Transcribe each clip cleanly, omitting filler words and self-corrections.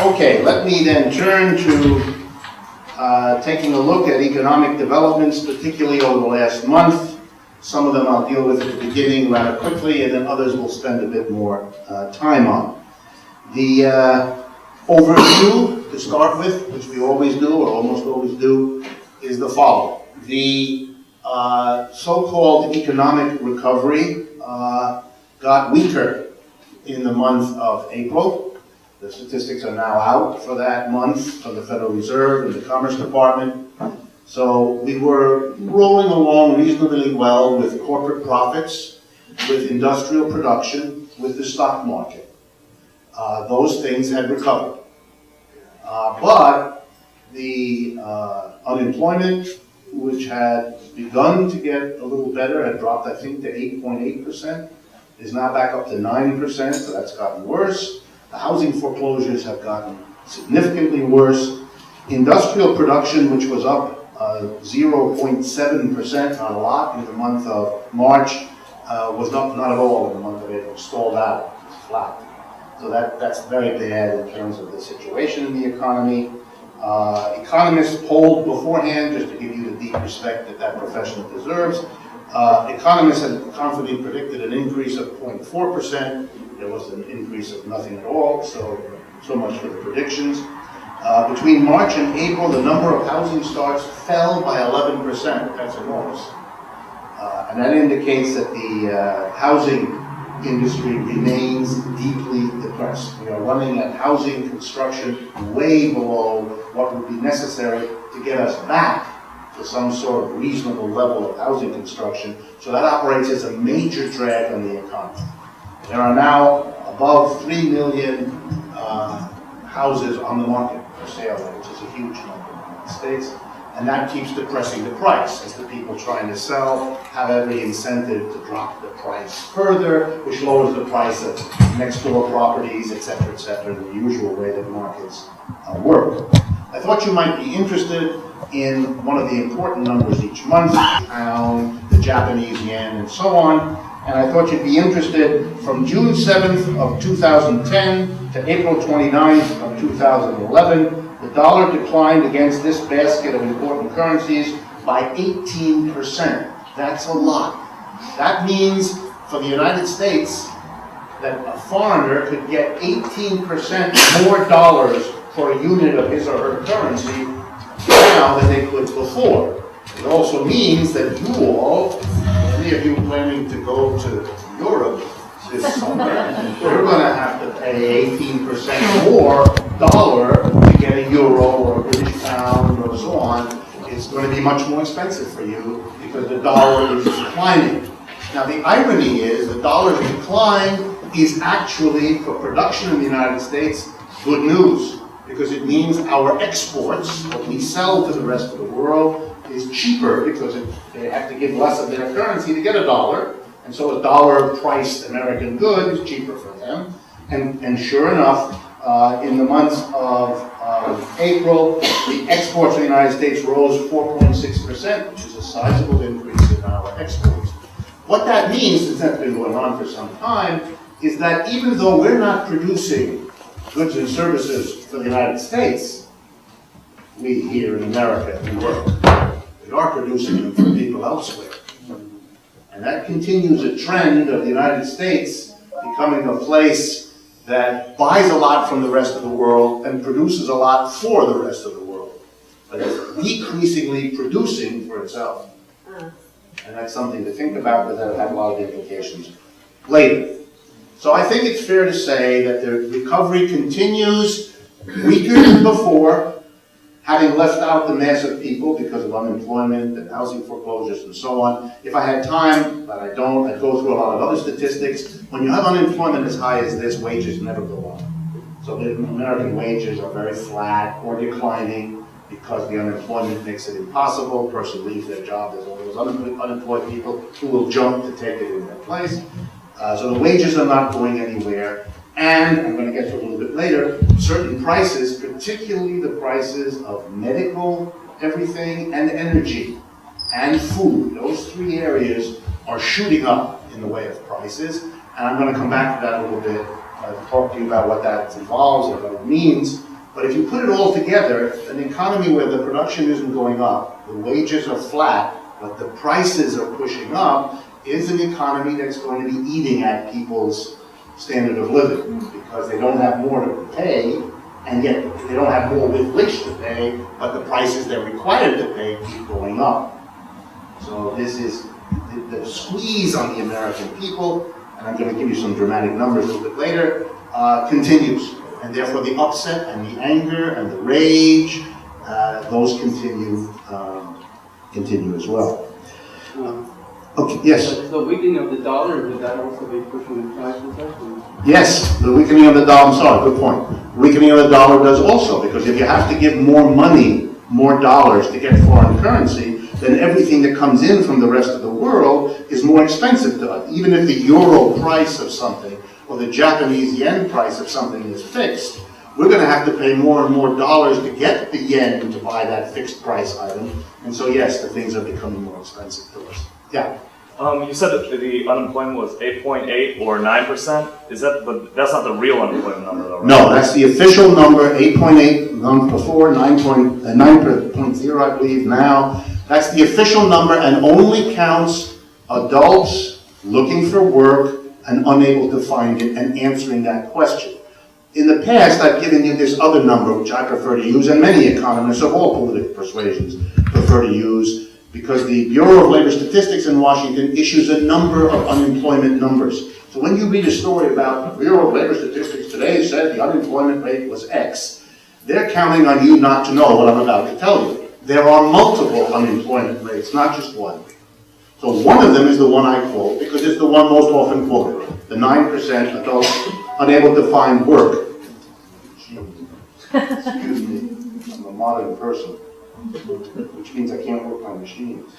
Okay, let me then turn to taking a look at economic developments, particularly over the last month. Some of them I'll deal with at the beginning rather quickly, and then others we'll spend a bit more time on. The overview to start with, which we always do, or almost always do, is the following. The so-called economic recovery got weaker in the month of April. The statistics are now out for that month from the Federal Reserve and the Commerce Department. So we were rolling along reasonably well with corporate profits, with industrial production, with the stock market. Those things had recovered. But the unemployment, which had begun to get a little better, had dropped, I think, to 8.8%, is now back up to 9%, so that's gotten worse. The housing foreclosures have gotten significantly worse. Industrial production, which was up 0.7%, not a lot, in the month of March, was not at all in the month of April, stalled out, it was flat. So that's very bad in terms of the situation in the economy. Economists polled beforehand, just to give you the deep respect that that profession deserves. Economists had confidently predicted an increase of 0.4%. There was an increase of nothing at all, so much for the predictions. Between March and April, the number of housing starts fell by 11%. That's enormous. And that indicates that the housing industry remains deeply depressed. We are running at housing construction way below what would be necessary to get us back to some sort of reasonable level of housing construction. So that operates as a major drag on the economy. There are now above 3 million houses on the market for sale, which is a huge number in the United States. And that keeps depressing the price, as the people trying to sell have every incentive to drop the price further, which lowers the price of next door properties, et cetera, the usual way that markets work. I thought you might be interested in one of the important numbers each month, the pound, the Japanese yen, and so on. And I thought you'd be interested from June 7th of 2010 to April 29th of 2011. The dollar declined against this basket of important currencies by 18%. That's a lot. That means for the United States that a foreigner could get 18% more dollars for a unit of his or her currency now than they could before. It also means that you all, any of you planning to go to Europe this summer, you're going to have to pay 18% more dollar to get a euro or a British pound or so on. It's going to be much more expensive for you because the dollar is declining. Now the irony is the dollar's decline is actually, for production in the United States, good news, because it means our exports, what we sell to the rest of the world, is cheaper because they have to give less of their currency to get a dollar, and so a dollar-priced American good is cheaper for them. And sure enough, in the month of April, the exports of the United States rose 4.6%, which is a sizable increase in our exports. What that means, since that's been going on for some time, is that even though we're not producing goods and services for the United States, we here in America, we are producing them for people elsewhere. And that continues a trend of the United States becoming a place that buys a lot from the rest of the world and produces a lot for the rest of the world, but is decreasingly producing for itself. And that's something to think about, but that'll have a lot of implications later. So I think it's fair to say that the recovery continues weaker than before, having left out the mass of people because of unemployment and housing foreclosures and so on. If I had time, but I don't, I'd go through a lot of other statistics. When you have unemployment as high as this, wages never go up. So the American wages are very flat or declining because the unemployment makes it impossible. A person leaves their job, there's all those unemployed people who will jump to take it in their place. So the wages are not going anywhere. And I'm going to get to a little bit later, certain prices, particularly the prices of medical, everything, and energy, and food, those three areas are shooting up in the way of prices. And I'm going to come back to that a little bit, talk to you about what that involves and what it means. But if you put it all together, an economy where the production isn't going up, the wages are flat, but the prices are pushing up, is an economy that's going to be eating at people's standard of living, because they don't have more to pay, and yet they don't have more with which to pay, but the prices they're required to pay keep going up. So this is the squeeze on the American people, and I'm going to give you some dramatic numbers a little bit later, continues. And therefore the upset and the anger and the rage, those continue as well. Okay, yes? The weakening of the dollar, would that also be pushing the prices up? Yes, the weakening of the dollar, I'm sorry, good point. The weakening of the dollar does also, because if you have to give more money, more dollars to get foreign currency, then everything that comes in from the rest of the world is more expensive to us. Even if the euro price of something or the Japanese yen price of something is fixed, we're going to have to pay more and more dollars to get the yen to buy that fixed price item. And so yes, the things are becoming more expensive to us. Yeah. You said that the unemployment was 8.8 or 9%. Is that? But that's not the real unemployment number, though, right? No, that's the official number. 8.8 month before, 9.0, I believe now. That's the official number, and only counts adults looking for work and unable to find it and answering that question. In the past, I've given you this other number, which I prefer to use, and many economists of all political persuasions prefer to use, because the Bureau of Labor Statistics in Washington issues a number of unemployment numbers. So when you read a story about the Bureau of Labor Statistics today said the unemployment rate was X, they're counting on you not to know what I'm about to tell you. There are multiple unemployment rates, not just one. So one of them is the one I quote, because it's the one most often quoted, the 9% adults unable to find work. Excuse me, I'm a modern person, which means I can't work my machines.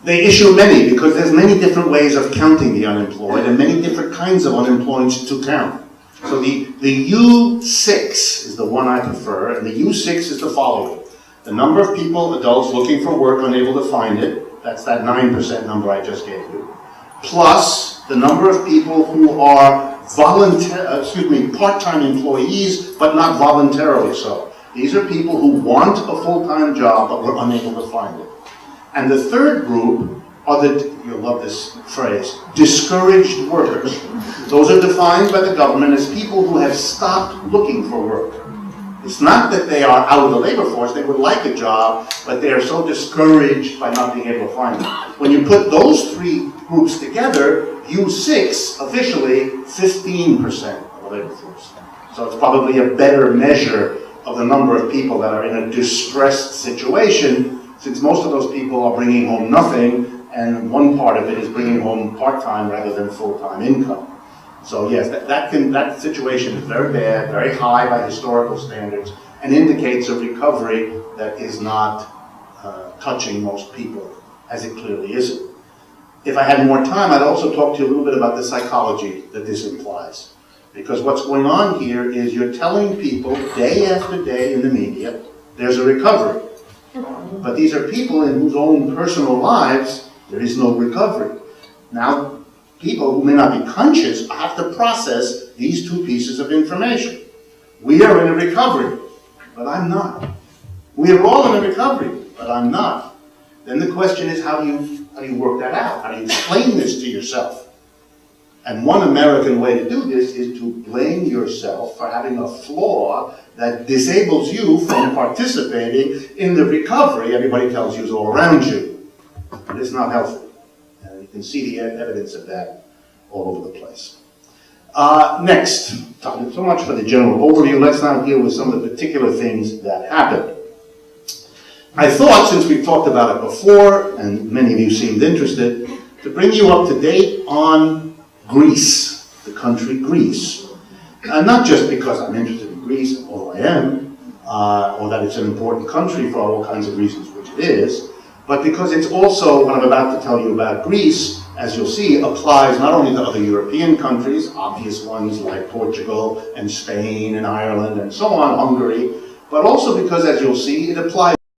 They issue many, because there's many different ways of counting the unemployed and many different kinds of unemployed to count. So the U6 is the one I prefer, and the U6 is the following. The number of people, adults, looking for work, unable to find it, that's that 9% number I just gave you, plus the number of people who are part-time employees, but not voluntarily so. These are people who want a full-time job, but were unable to find it. And the third group are you'll love this phrase, discouraged workers. Those are defined by the government as people who have stopped looking for work. It's not that they are out of the labor force, they would like a job, but they are so discouraged by not being able to find it. When you put those three groups together, U6, officially, 15% of the labor force. So it's probably a better measure of the number of people that are in a distressed situation, since most of those people are bringing home nothing, and one part of it is bringing home part-time rather than full-time income. So yes, that situation is very bad, very high by historical standards, and indicates a recovery that is not touching most people, as it clearly isn't. If I had more time, I'd also talk to you a little bit about the psychology that this implies. Because what's going on here is you're telling people day after day in the media, there's a recovery. But these are people in whose own personal lives, there is no recovery. Now, people who may not be conscious have to process these two pieces of information. We are in a recovery, but I'm not. We are all in a recovery, but I'm not. Then the question is, how do you work that out? How do you explain this to yourself? And one American way to do this is to blame yourself for having a flaw that disables you from participating in the recovery everybody tells you is all around you. And it's not healthy. And you can see the evidence of that all over the place. Next, so much for the general overview. Let's now deal with some of the particular things that happened. I thought, since we've talked about it before, and many of you seemed interested, to bring you up to date on Greece, the country Greece. Not just because I'm interested in Greece, although I am, or that it's an important country for all kinds of reasons, which it is, but because it's also, what I'm about to tell you about Greece, as you'll see, applies not only to other European countries, obvious ones like Portugal and Spain and Ireland and so on, Hungary, but also because, as you'll see, it applies